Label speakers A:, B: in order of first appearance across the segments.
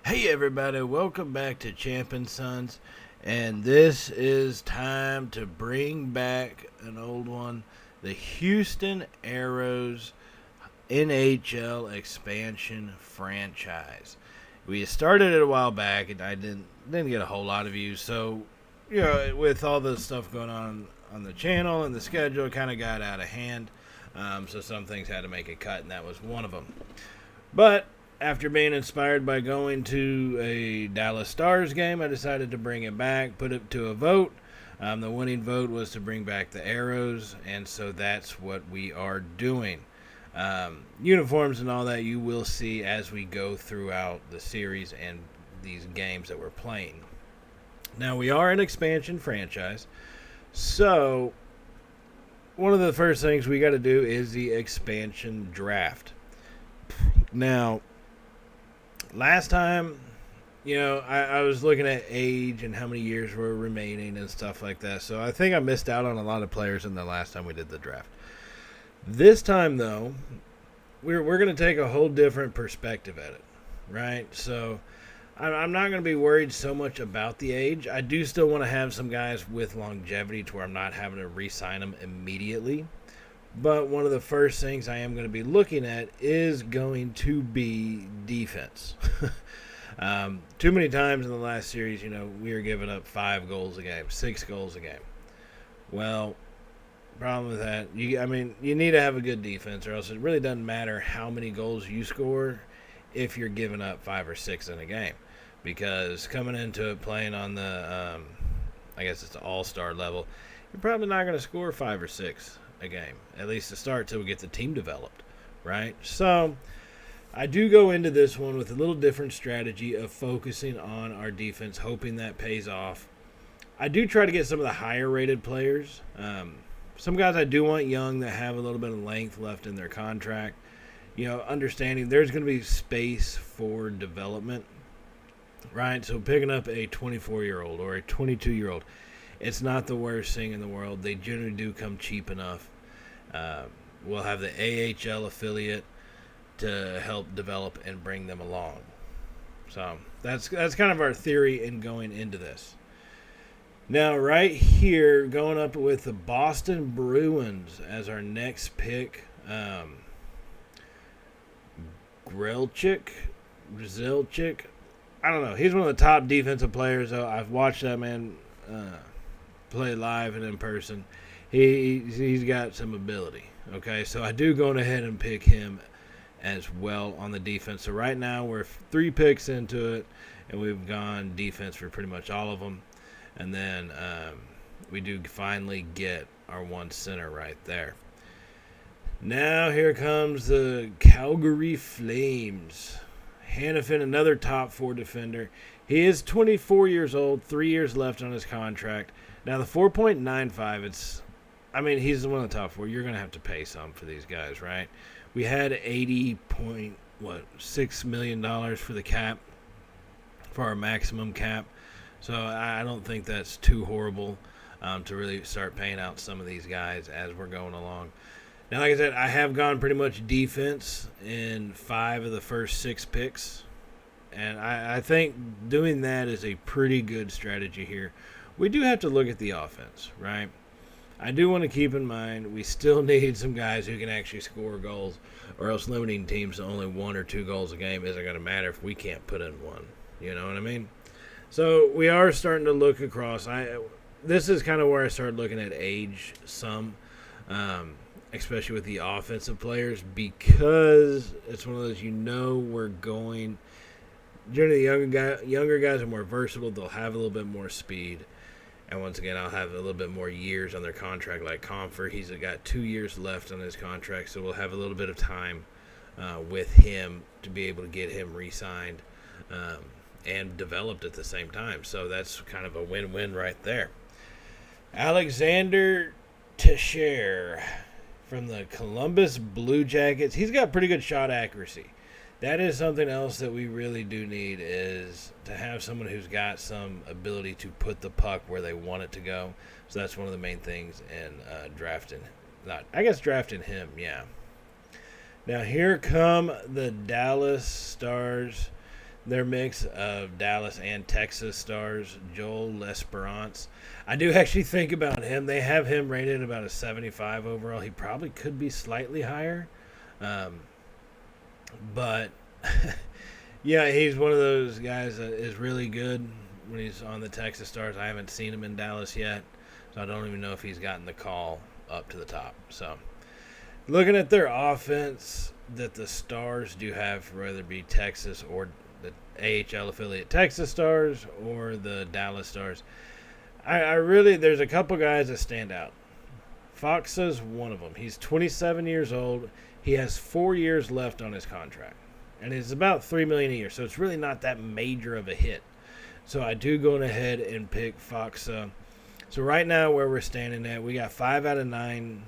A: Hey everybody, welcome back to Champion Sons, and this is time to bring back an old one, the Houston Aeros NHL expansion franchise. We started it a while back, and I didn't get a whole lot of views, so with all the stuff going on the channel and the schedule, it kind of got out of hand. So some things had to make a cut, and that was one of them. But after being inspired by going to a Dallas Stars game, I decided to bring it back, put it to a vote. The winning vote was to bring back the Aeros, and so that's what we are doing. Uniforms and all that you will see as we go throughout the series and these games that we're playing. Now, we are an expansion franchise, so one of the first things we got to do is the expansion draft. Now, last time, I was looking at age and how many years were remaining and stuff like that. So I think I missed out on a lot of players in the last time we did the draft. This time, though, we're going to take a whole different perspective at it, right? So I'm not going to be worried so much about the age. I do still want to have some guys with longevity to where I'm not having to re-sign them immediately. But one of the first things I am going to be looking at is going to be defense. Too many times in the last series, we were giving up 5 goals a game, 6 goals a game. Well, problem with that, you need to have a good defense, or else it really doesn't matter how many goals you score if you're giving up 5 or 6 in a game. Because coming into it playing on the, I guess it's the all-star level, you're probably not going to score 5 or 6 a game, at least to start, till we get the team developed, right? So I do go into this one with a little different strategy of focusing on our defense, hoping that pays off. I do try to get some of the higher rated players. Some guys I do want young that have a little bit of length left in their contract, understanding there's going to be space for development, right? So picking up a 24-year-old or a 22-year-old, it's not the worst thing in the world. They generally do come cheap enough. We'll have the AHL affiliate to help develop and bring them along. So that's kind of our theory in going into this. Now, right here, going up with the Boston Bruins as our next pick, Grzelcyk, I don't know. He's one of the top defensive players. I've watched that man play live and in person. He's got some ability. Okay, so I do go ahead and pick him as well on the defense. So right now we're 3 picks into it, and we've gone defense for pretty much all of them. And then we do finally get our one center right there. Now here comes the Calgary Flames. Hannafin, another top 4 defender. He is 24 years old, 3 years left on his contract. Now, the 4.95, he's one of the top 4. You're going to have to pay some for these guys, right? We had $80.6 million for the cap, for our maximum cap. So I don't think that's too horrible to really start paying out some of these guys as we're going along. Now, like I said, I have gone pretty much defense in 5 of the first 6 picks. And I think doing that is a pretty good strategy here. We do have to look at the offense, right? I do want to keep in mind we still need some guys who can actually score goals, or else limiting teams to only 1 or 2 goals a game isn't going to matter if we can't put in 1. You know what I mean? So we are starting to look across. This is kind of where I started looking at age some, especially with the offensive players, because it's one of those, we're going. Generally, the younger guys are more versatile. They'll have a little bit more speed. And once again, I'll have a little bit more years on their contract, like Comfort. He's got 2 years left on his contract, so we'll have a little bit of time with him to be able to get him re-signed and developed at the same time. So that's kind of a win-win right there. Alexander Teixeira from the Columbus Blue Jackets. He's got pretty good shot accuracy. That is something else that we really do need, is to have someone who's got some ability to put the puck where they want it to go. So that's one of the main things in drafting him, yeah. Now here come the Dallas Stars. their mix of Dallas and Texas stars, Joel L'Esperance. I do actually think about him. They have him rated about a 75 overall. He probably could be slightly higher. But, yeah, he's one of those guys that is really good when he's on the Texas Stars. I haven't seen him in Dallas yet, so I don't even know if he's gotten the call up to the top. So, looking at their offense that the Stars do have, whether it be Texas or the AHL affiliate Texas Stars or the Dallas Stars, I really, there's a couple guys that stand out. Foxa's one of them. He's 27 years old. He has 4 years left on his contract, and it's about $3 million a year, so it's really not that major of a hit. So I do go ahead and pick Foxa. So right now where we're standing at, we got 5 out of 9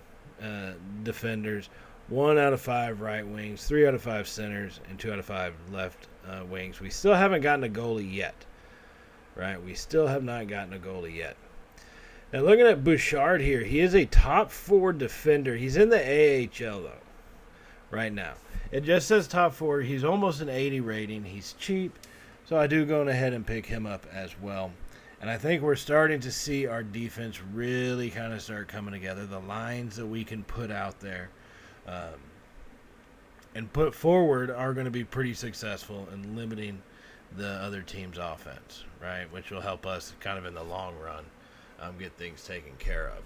A: defenders, 1 out of 5 right wings, 3 out of 5 centers, and 2 out of 5 left wings. We still haven't gotten a goalie yet, right? We still have not gotten a goalie yet. Now looking at Bouchard here, he is a top 4 defender. He's in the AHL though, right now. It just says top 4. He's almost an 80 rating. He's cheap, so I do go ahead and pick him up as well. And I think we're starting to see our defense really kind of start coming together. The lines that we can put out there and put forward are going to be pretty successful in limiting the other team's offense, right? Which will help us kind of in the long run get things taken care of.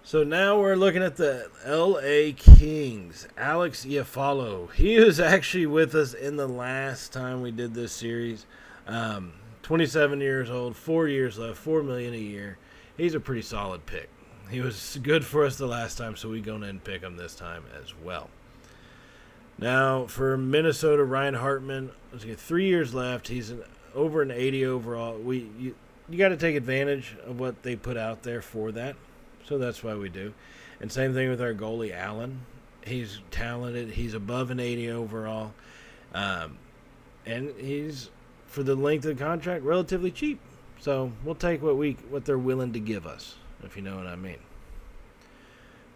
A: So now we're looking at the LA Kings. Alex Iafallo. He was actually with us in the last time we did this series. 27 years old, 4 years left, $4 million a year. He's a pretty solid pick. He was good for us the last time, so we go in and pick him this time as well. Now for Minnesota, Ryan Hartman. Let's get 3 years left. He's over an 80 overall. You got to take advantage of what they put out there for that. So that's why we do. And same thing with our goalie, Allen. He's talented. He's above an 80 overall. And he's, for the length of the contract, relatively cheap. So we'll take what they're willing to give us, if you know what I mean.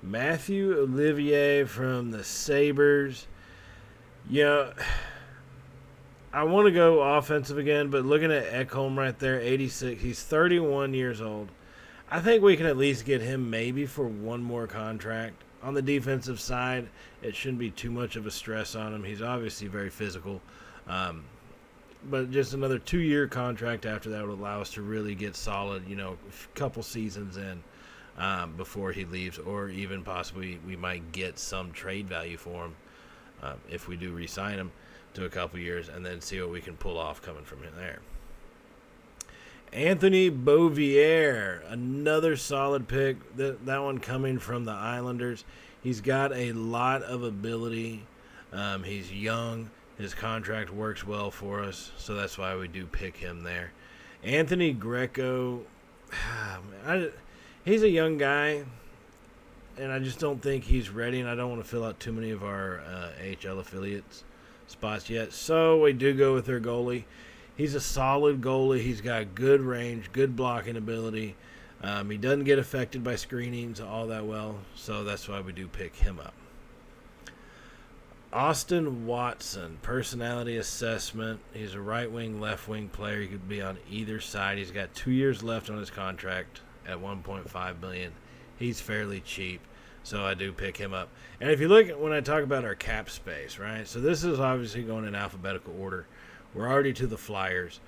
A: Matthew Olivier from the Sabres. Yeah, I want to go offensive again, but looking at Ekholm right there, 86. He's 31 years old. I think we can at least get him maybe for one more contract. On the defensive side, it shouldn't be too much of a stress on him. He's obviously very physical. But just another 2-year contract after that would allow us to really get solid, a couple seasons in before he leaves, or even possibly we might get some trade value for him if we do re-sign him to a couple years, and then see what we can pull off coming from in there. Anthony Beauvillier, another solid pick. That one coming from the Islanders. He's got a lot of ability. He's young. His contract works well for us, so that's why we do pick him there. Anthony Greco, he's a young guy, and I just don't think he's ready, and I don't want to fill out too many of our AHL affiliates spots yet. So we do go with their goalie. He's a solid goalie. He's got good range, good blocking ability. He doesn't get affected by screenings all that well, so that's why we do pick him up. Austin Watson, personality assessment. He's a right wing, left wing player. He could be on either side. He's got 2 years left on his contract at $1.5 million. He's fairly cheap, so I do pick him up. And if you look at when I talk about our cap space, right? So this is obviously going in alphabetical order. We're already to the Flyers.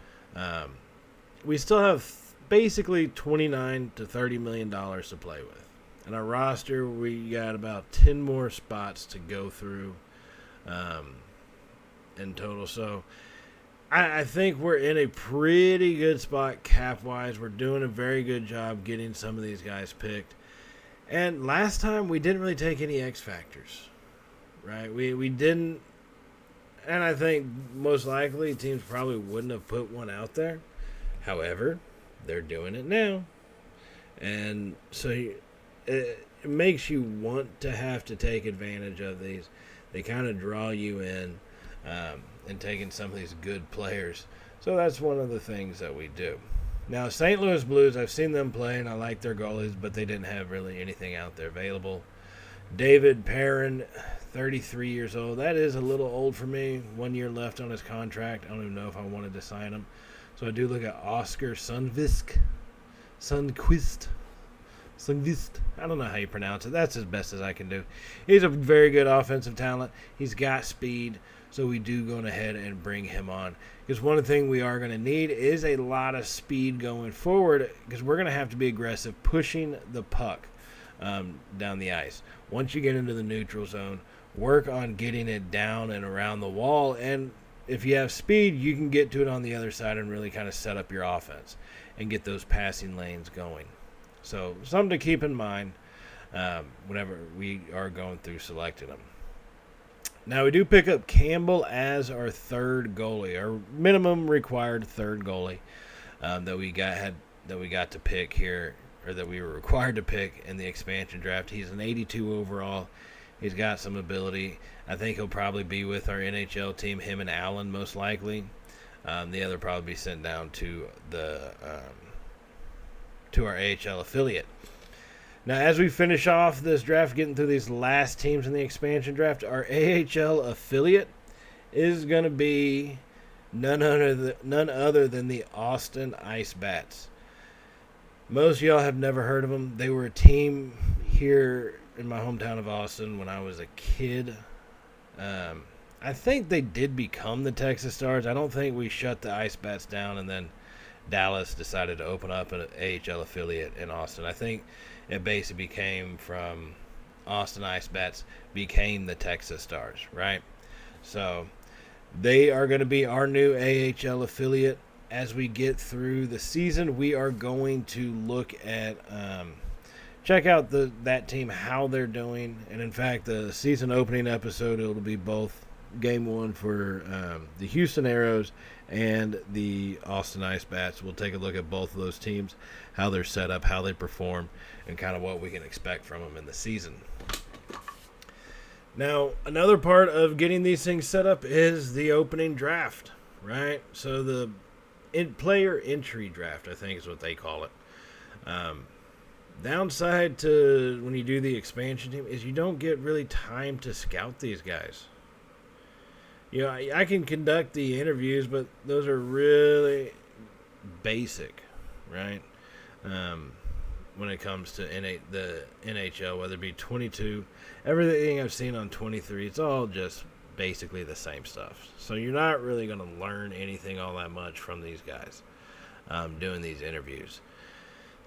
A: We still have basically $29 to $30 million to play with. In our roster, we got about 10 more spots to go through in total. So I think we're in a pretty good spot cap-wise. We're doing a very good job getting some of these guys picked. And last time, we didn't really take any X factors, right? We didn't. And I think most likely teams probably wouldn't have put one out there. However, they're doing it now. And so it makes you want to have to take advantage of these. They kind of draw you in taking some of these good players. So that's one of the things that we do. Now, St. Louis Blues, I've seen them play, and I like their goalies, but they didn't have really anything out there available. David Perrin, 33 years old. That is a little old for me. 1 year left on his contract. I don't even know if I wanted to sign him. So I do look at Oscar Sundqvist. I don't know how you pronounce it. That's as best as I can do. He's a very good offensive talent. He's got speed. So we do go ahead and bring him on. Because one thing we are going to need is a lot of speed going forward. Because we're going to have to be aggressive pushing the puck down the ice. Once you get into the neutral zone, work on getting it down and around the wall. And if you have speed, you can get to it on the other side and really kind of set up your offense and get those passing lanes going. So something to keep in mind whenever we are going through selecting them. Now we do pick up Campbell as our third goalie, our minimum required third goalie that we got to pick here, or that we were required to pick in the expansion draft. He's an 82 overall. He's got some ability. I think he'll probably be with our NHL team, him and Allen most likely. The other probably be sent down to our AHL affiliate. Now, as we finish off this draft, getting through these last teams in the expansion draft, our AHL affiliate is going to be none other than the Austin Ice Bats. Most of y'all have never heard of them. They were a team here in my hometown of Austin when I was a kid. I think they did become the Texas Stars. I don't think we shut the Ice Bats down and then Dallas decided to open up an AHL affiliate in Austin. I think it basically became from Austin Ice Bats became the Texas Stars, right? So they are going to be our new AHL affiliate. As we get through the season, we are going to look at check out that team, how they're doing. And in fact, the season opening episode, it'll be both game one for the Houston Aeros and the Austin Ice Bats. We'll take a look at both of those teams, how they're set up, how they perform, and kind of what we can expect from them in the season. Now, another part of getting these things set up is the opening draft, right? So the player entry draft, I think is what they call it. Downside to when you do the expansion team is you don't get really time to scout these guys. You know, I can conduct the interviews, but those are really basic, right? When it comes to the NHL, whether it be 22, everything I've seen on 23, it's all just basically the same stuff. So you're not really going to learn anything all that much from these guys doing these interviews.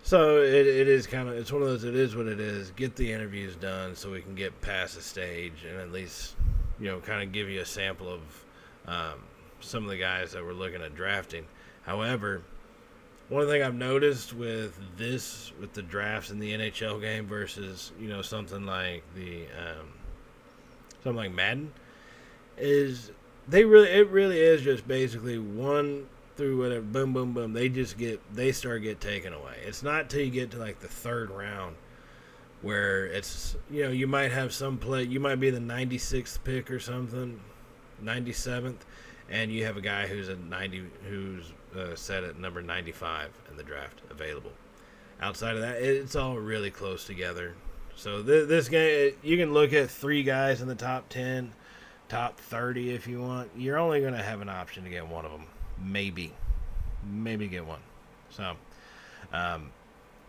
A: So it is kind of, it's one of those, it is what it is. Get the interviews done so we can get past the stage and at least, you know, kind of give you a sample of some of the guys that we're looking at drafting. However, one thing I've noticed with the drafts in the NHL game versus, you know, something like Madden, is it really is just basically one through whatever, boom, boom, boom. They start get taken away. It's not till you get to like the third round where it's, you know, you might have you might be the 96th pick or something, 97th, and you have a guy who's set at number 95 in the draft available. Outside of that, it's all really close together. So this game, you can look at 3 guys in the top 10, top 30 if you want. You're only going to have an option to get one of them. Maybe get one. So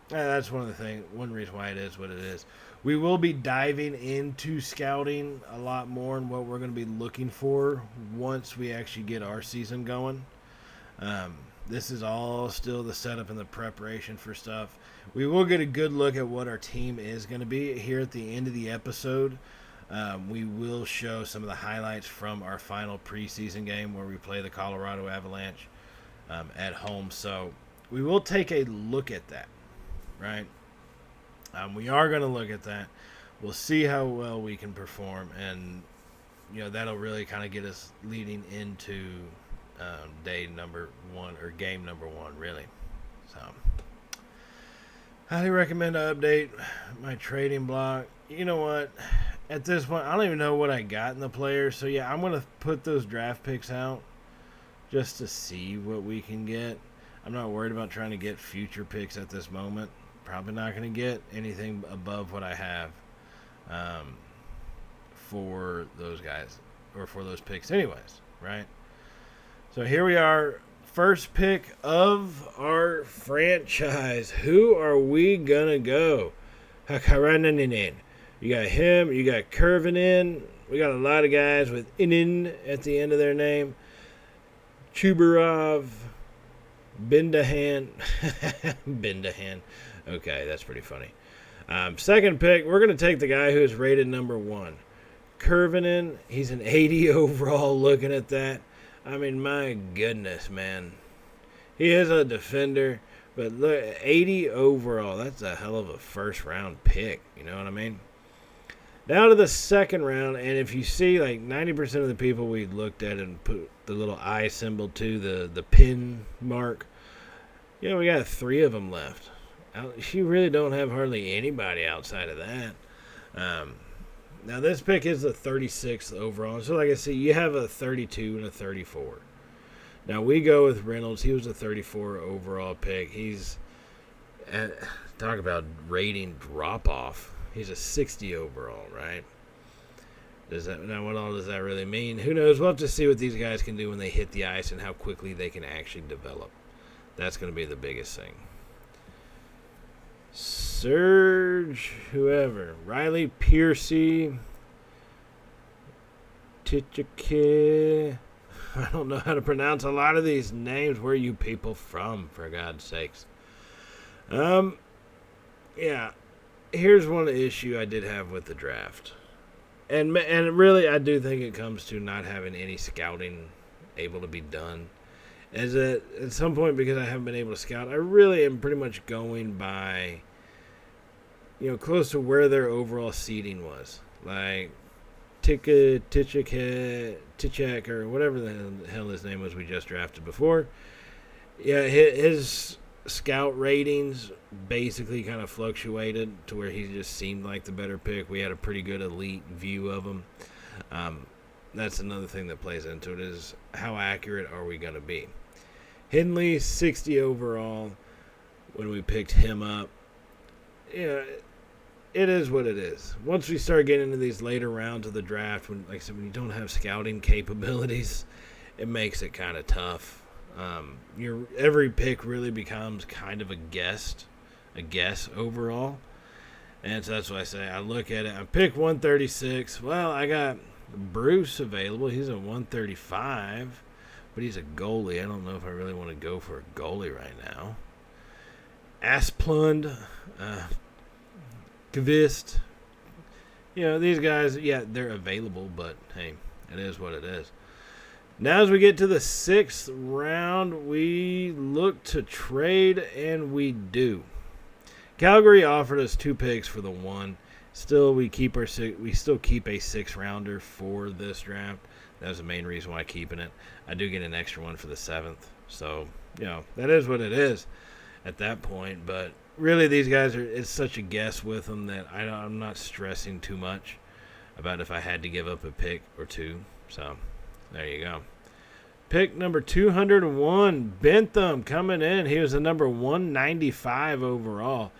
A: that's one reason why it is what it is. We will be diving into scouting a lot more and what we're going to be looking for once we actually get our season going. This is all still the setup and the preparation for stuff. We will get a good look at what our team is going to be here at the end of the episode. We will show some of the highlights from our final preseason game where we play the Colorado Avalanche at home. So we will take a look at that, right? We are going to look at that. We'll see how well we can perform, and you know that'll really kind of get us leading into day number 1 or game number 1, really. So highly recommend to update my trading block. You know what? At this point, I don't even know what I got in the players. So, yeah, I'm going to put those draft picks out just to see what we can get. I'm not worried about trying to get future picks at this moment. Probably not going to get anything above what I have. for those guys or for those picks anyways, right? So here we are, first pick of our franchise. Who are we gonna go? Hakaraninen. You got him, you got Kurvinen. We got a lot of guys with inin at the end of their name. Chubarov, Bindahan. Bindahan. Okay, that's pretty funny. Second pick, we're going to take the guy who's rated number 1. Kurvinen, he's an 80 overall looking at that. I mean, my goodness, man. He is a defender, but look, 80 overall, that's a hell of a first-round pick. You know what I mean? Down to the second round, and if you see, like, 90% of the people we looked at and put the little eye symbol to the pin mark, you know, we got 3 of them left. You really don't have hardly anybody outside of that. Now, this pick is the 36th overall. So, like I said, you have a 32 and a 34. Now, we go with Reynolds. He was a 34 overall pick. He's, talk about rating drop-off. He's a 60 overall, right? Now, what all does that really mean? Who knows? We'll have to see what these guys can do when they hit the ice and how quickly they can actually develop. That's going to be the biggest thing. Serge, whoever. Riley Piercy. Tichike. I don't know how to pronounce a lot of these names. Where are you people from, for God's sakes? Yeah. Here's one issue I did have with the draft. And really, I do think it comes to not having any scouting able to be done. Is that at some point, because I haven't been able to scout, I really am pretty much going by, you know, close to where their overall seeding was. Like Tichek, or whatever the hell his name was we just drafted before. Yeah, his scout ratings basically kind of fluctuated to where he just seemed like the better pick. We had a pretty good elite view of him. That's another thing that plays into it, is how accurate are we going to be. Hindley, 60 overall when we picked him up. Yeah, it is what it is. Once we start getting into these later rounds of the draft, when, like I said, when you don't have scouting capabilities, it makes it kind of tough. Every pick really becomes kind of a guess overall. And so that's why I say I look at it. I pick 136. Well, I got Bruce available. He's a 135, but he's a goalie. I don't know if I really want to go for a goalie right now. Asplund, Kvist. You know, these guys, yeah, they're available, but hey, it is what it is. Now as we get to the 6th round, we look to trade, and we do. Calgary offered us 2 picks for the 1. Still, we still keep a 6-rounder for this draft. That was the main reason why I'm keeping it. I do get an extra one for the 7th. So, you know, that is what it is at that point. But really, these guys it's such a guess with them that I'm not stressing too much about if I had to give up a pick or 2. So, there you go. Pick number 201, Bentham coming in. He was the number 195 overall.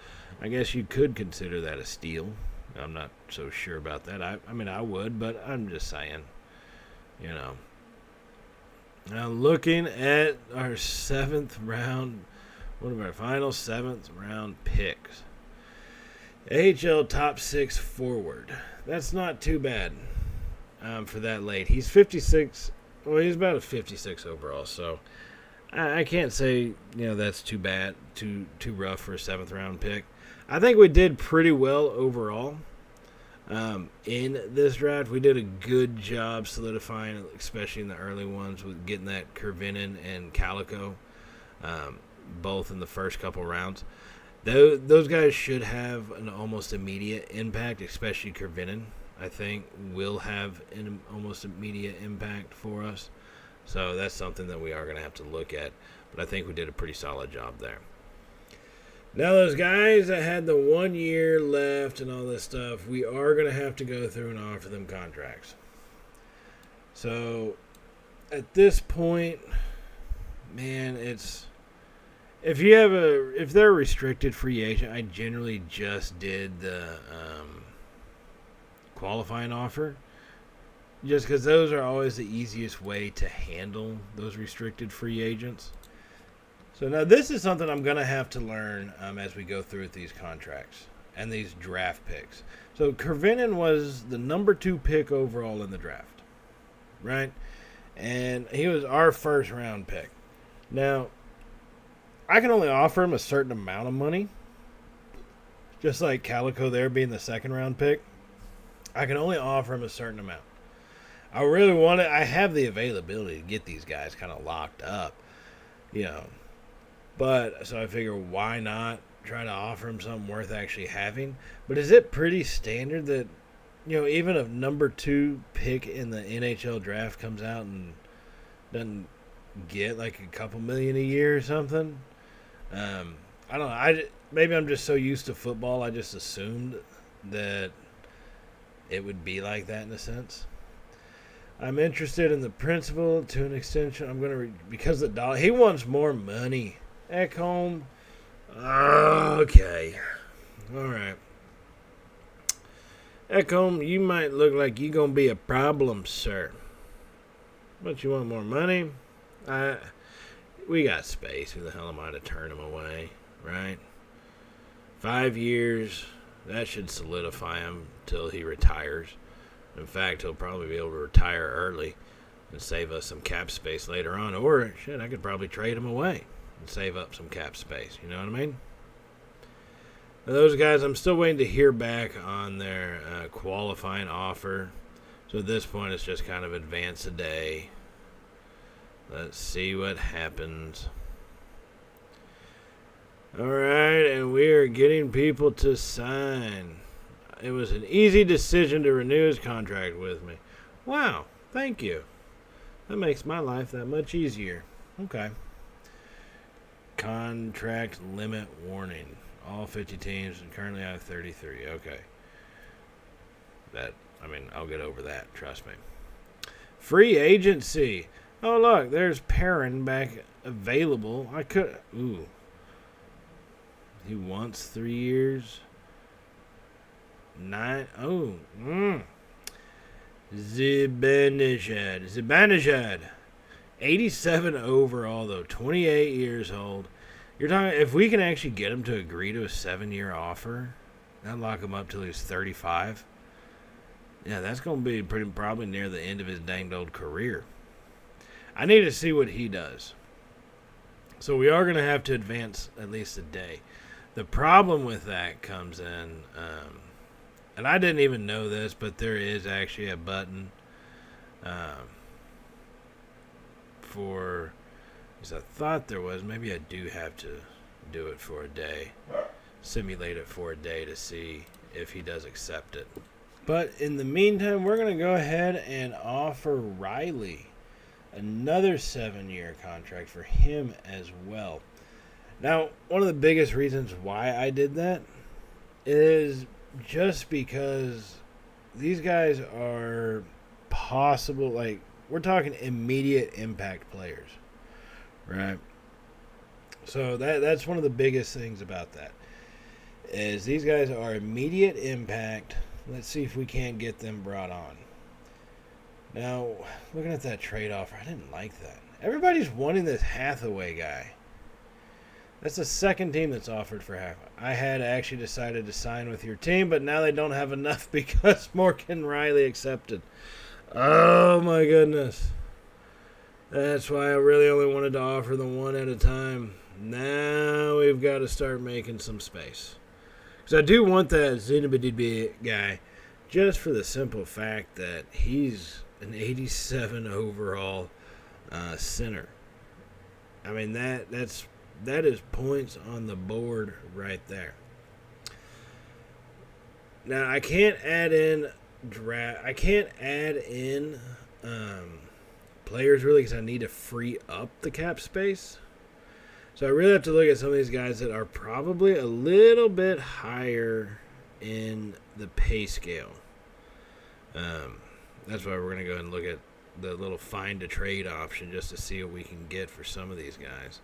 A: I guess you could consider that a steal. I'm not so sure about that. I mean, I would, but I'm just saying, you know. Now, looking at our 7th round, one of our final 7th round picks. AHL top 6 forward. That's not too bad for that late. He's 56. Well, he's about a 56 overall, so I can't say, you know, that's too bad, too rough for a 7th round pick. I think we did pretty well overall in this draft. We did a good job solidifying, especially in the early ones, with getting that Kurvinen and Calico, both in the first couple rounds. Those guys should have an almost immediate impact, especially Kurvinen. I think will have an almost immediate impact for us. So that's something that we are going to have to look at. But I think we did a pretty solid job there. Now, those guys that had the 1 year left and all this stuff, we are going to have to go through and offer them contracts. So at this point, man, it's if they're a restricted free agent, I generally just did the qualifying offer, just because those are always the easiest way to handle those restricted free agents. So now this is something I'm going to have to learn as we go through with these contracts and these draft picks. So Kervinen was the number 2 pick overall in the draft, right? And he was our first round pick. Now, I can only offer him a certain amount of money, just like Calico there being the second round pick. I can only offer him a certain amount. I really want it. I have the availability to get these guys kind of locked up, But so I figure, why not try to offer him something worth actually having? But is it pretty standard that, even a number 2 pick in the NHL draft comes out and doesn't get like a couple million a year or something? I don't know. Maybe I'm just so used to football, I just assumed that it would be like that in a sense. I'm interested in the principal to an extension. I'm going to because the dollar. He wants more money. Ekholm. Okay. All right. Ekholm, you might look like you're going to be a problem, sir. But you want more money? We got space. Who the hell am I to turn him away, right? 5 years. That should solidify him till he retires. In fact, he'll probably be able to retire early and save us some cap space later on. Or, shit, I could probably trade him away and save up some cap space. You know what I mean? Now, those guys, I'm still waiting to hear back on their qualifying offer. So at this point, it's just kind of advance a day. Let's see what happens. All right, and we are getting people to sign. It was an easy decision to renew his contract with me. Wow, thank you. That makes my life that much easier. Okay. Contract limit warning. All 50 teams, and currently I have 33. Okay. I'll get over that. Trust me. Free agency. Oh, look, there's Perrin back available. He wants 3 years. Zibanejad. 87 overall, though. 28 years old. You're talking, if we can actually get him to agree to a 7-year offer, that'll lock him up till he's 35. Yeah, that's going to be probably near the end of his danged old career. I need to see what he does. So we are going to have to advance at least a day. The problem with that comes in, and I didn't even know this, but there is actually a button for, because I thought there was, maybe I do have to do it for a day, simulate it for a day to see if he does accept it. But in the meantime, we're going to go ahead and offer Riley another 7-year contract for him as well. Now, one of the biggest reasons why I did that is just because these guys are possible, like, we're talking immediate impact players, right? So that's one of the biggest things about that, is these guys are immediate impact. Let's see if we can't get them brought on. Now, looking at that trade offer, I didn't like that. Everybody's wanting this Hathaway guy. That's the second team that's offered for half. I had actually decided to sign with your team, but now they don't have enough because Morgan Riley accepted. Oh, my goodness. That's why I really only wanted to offer the one at a time. Now we've got to start making some space. Because I do want that Zinabadidbi guy just for the simple fact that he's an 87 overall center. I mean, that is points on the board right there. Now I can't add in players really because I need to free up the cap space. So I really have to look at some of these guys that are probably a little bit higher in the pay scale. That's why we're going to go ahead and look at the little find a trade option just to see what we can get for some of these guys.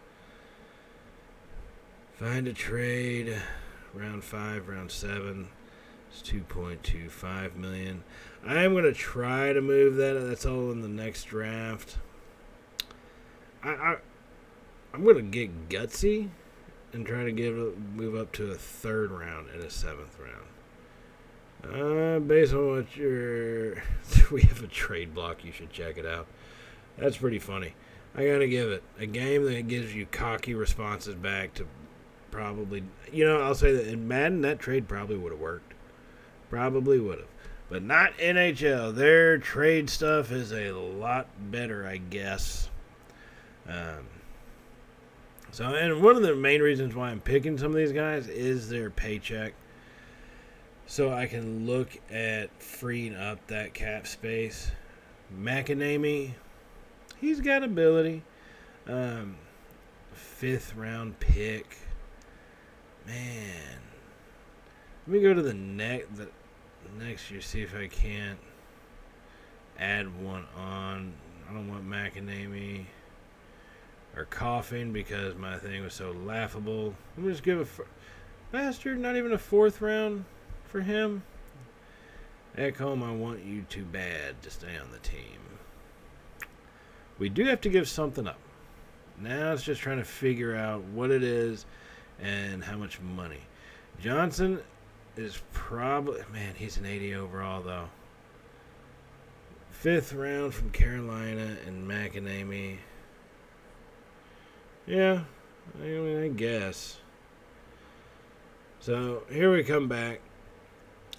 A: Find a trade, round 5, round 7. It's $2.25 million. I am going to try to move that. That's all in the next draft. I'm going to get gutsy and try to move up to a 3rd round and a 7th round. Based on what we have a trade block. You should check it out. That's pretty funny. I gotta give it a game that gives you cocky responses back to probably. I'll say that in Madden that trade probably would have worked. Probably would have, but not NHL. Their trade stuff is a lot better, I guess. And one of the main reasons why I'm picking some of these guys is their paycheck. So I can look at freeing up that cap space. McAnamy, he's got ability. 5th round pick. Man. Let me go to the next year, see if I can't add one on. I don't want McAnamy or Coughing because my thing was so laughable. Let me just give a bastard, not even a 4th round for him. Ekholm, I want you too bad to stay on the team. We do have to give something up. Now it's just trying to figure out what it is and how much money. Johnson is probably, man, he's an 80 overall though. 5th round from Carolina and McAnamy. Yeah, I guess. So here we come back.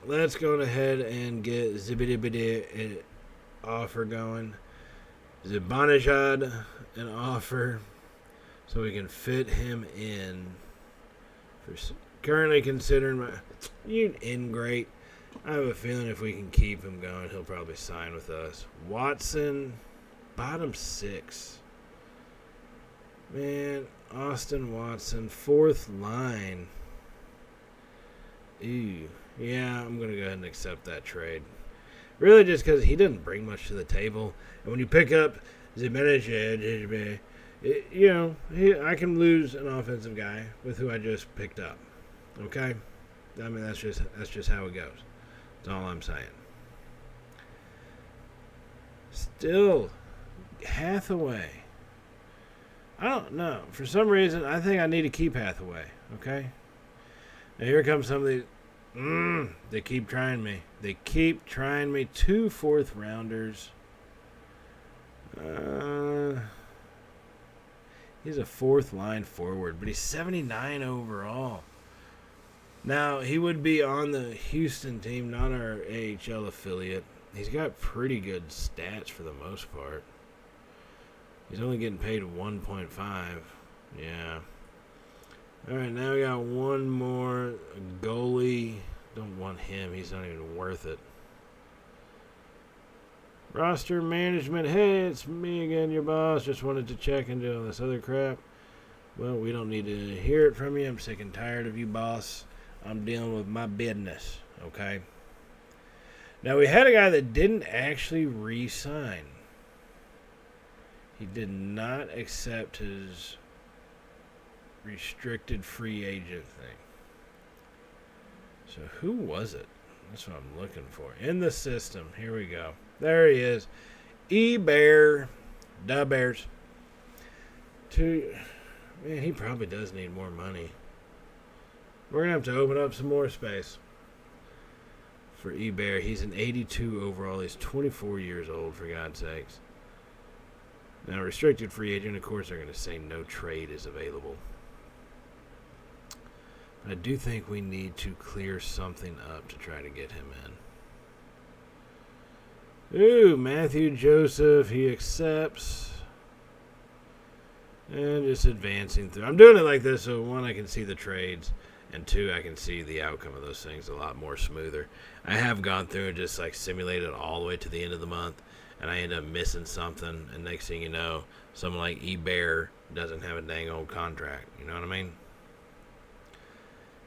A: Let's go ahead and get Zibidi offer going. Zibanejad an offer so we can fit him in. For currently considering great. I have a feeling if we can keep him going, he'll probably sign with us. Watson, bottom 6. Man, Austin Watson, 4th line. Ew. Yeah, I'm going to go ahead and accept that trade. Really just because he doesn't bring much to the table. And when you pick up Zibanejad, I can lose an offensive guy with who I just picked up. Okay? I mean, that's just how it goes. That's all I'm saying. Still, Hathaway. I don't know. For some reason, I think I need to keep Hathaway. Okay? Now, here comes some of these. They keep trying me. 2 4th rounders. He's a 4th line forward, but he's 79 overall. Now, he would be on the Houston team, not our AHL affiliate. He's got pretty good stats for the most part. He's only getting paid 1.5. Yeah. All right, now we got one more goalie. Don't want him. He's not even worth it. Roster management. Hey, it's me again, your boss. Just wanted to check into all this other crap. Well, we don't need to hear it from you. I'm sick and tired of you, boss. I'm dealing with my business, okay? Now, we had a guy that didn't actually re-sign. He did not accept his restricted free agent thing. So who was it? That's what I'm looking for. In the system. Here we go. There he is. E-Bear. Da Bears. Man, he probably does need more money. We're going to have to open up some more space for E-Bear. He's an 82 overall. He's 24 years old, for God's sakes. Now, restricted free agent, of course, they're going to say no trade is available. But I do think we need to clear something up to try to get him in. Ooh, Matthew Joseph, he accepts. And just advancing through. I'm doing it like this so, one, I can see the trades. And 2, I can see the outcome of those things a lot more smoother. I have gone through and just like simulated all the way to the end of the month. And I end up missing something. And next thing you know, someone like E-Bear doesn't have a dang old contract. You know what I mean?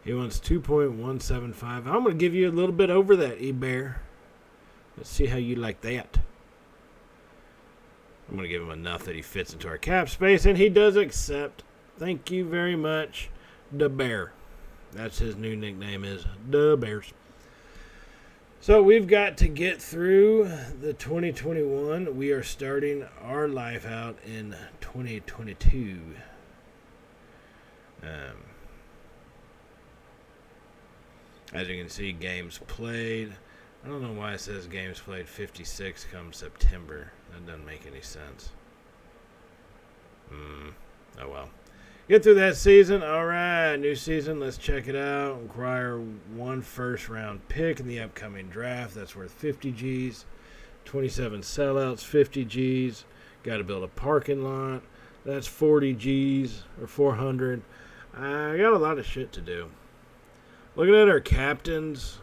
A: He wants 2.175. I'm going to give you a little bit over that, E-Bear. Let's see how you like that. I'm going to give him enough that he fits into our cap space. And he does accept. Thank you very much, the Bear. That's his new nickname is the Bears. So we've got to get through the 2021. We are starting our life out in 2022. As you can see, games played. I don't know why it says games played 56 come September. That doesn't make any sense. Oh well. Get through that season. All right, new season. Let's check it out. Acquire 1 first-round pick in the upcoming draft. That's worth 50 G's. 27 sellouts, 50 G's. Got to build a parking lot. That's 40 G's or 400. I got a lot of shit to do. Looking at our captains,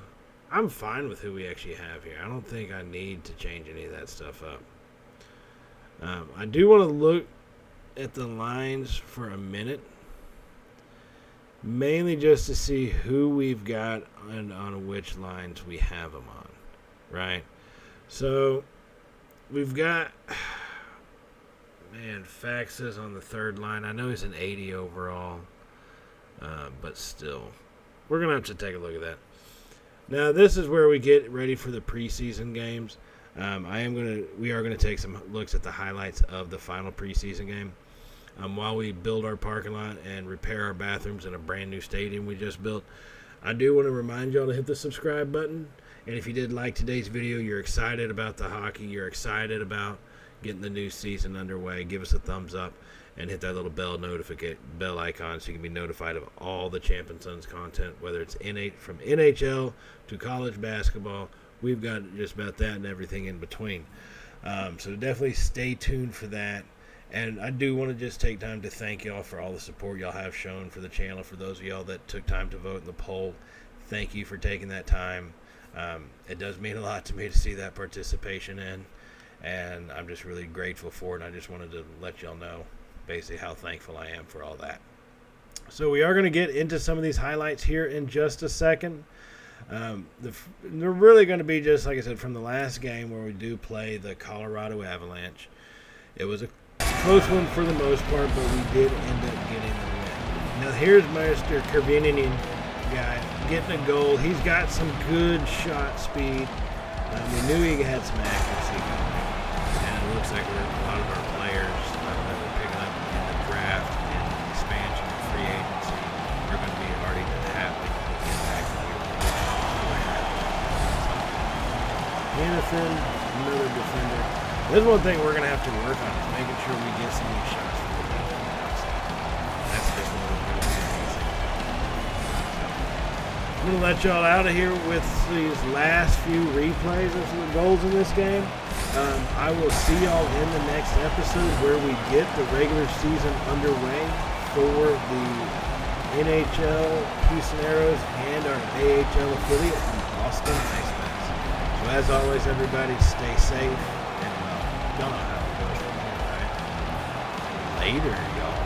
A: I'm fine with who we actually have here. I don't think I need to change any of that stuff up. I do want to look at the lines for a minute, mainly just to see who we've got and on which lines we have them on, right? So we've got, man, Faxes on the third line. I know he's an 80 overall, but still, we're gonna have to take a look at that. Now this is where we get ready for the preseason games. We are gonna take some looks at the highlights of the final preseason game. While we build our parking lot and repair our bathrooms in a brand new stadium we just built, I do want to remind y'all to hit the subscribe button. And if you did like today's video, you're excited about the hockey, you're excited about getting the new season underway, give us a thumbs up and hit that little bell icon so you can be notified of all the Champion Sons content, whether it's from NHL to college basketball. We've got just about that and everything in between. So definitely stay tuned for that. And I do want to just take time to thank y'all for all the support y'all have shown for the channel. For those of y'all that took time to vote in the poll, thank you for taking that time. It does mean a lot to me to see that participation in, and I'm just really grateful for it. And I just wanted to let y'all know basically how thankful I am for all that. So we are going to get into some of these highlights here in just a second. They're really going to be just, like I said, from the last game where we do play the Colorado Avalanche. It was a close one for the most part, but we did end up getting the win. Now here's Mr. Kervininen guy getting a goal. He's got some good shot speed. We knew he had some accuracy going, and it looks like a lot of our players that we're picking up in the draft and expansion and free agency are going to be already having the impact that we were. Hanifin, another defender. There's one thing we're going to have to work on is making sure we get some new shots from the league on the outside. That's just one of the things. I'm going to let y'all out of here with these last few replays of the goals in this game. I will see y'all in the next episode where we get the regular season underway for the NHL, Houston Aeros, and our AHL affiliate, the Boston Icemen. So as always, everybody, stay safe. Y'all know how it goes from here, right? Later, y'all.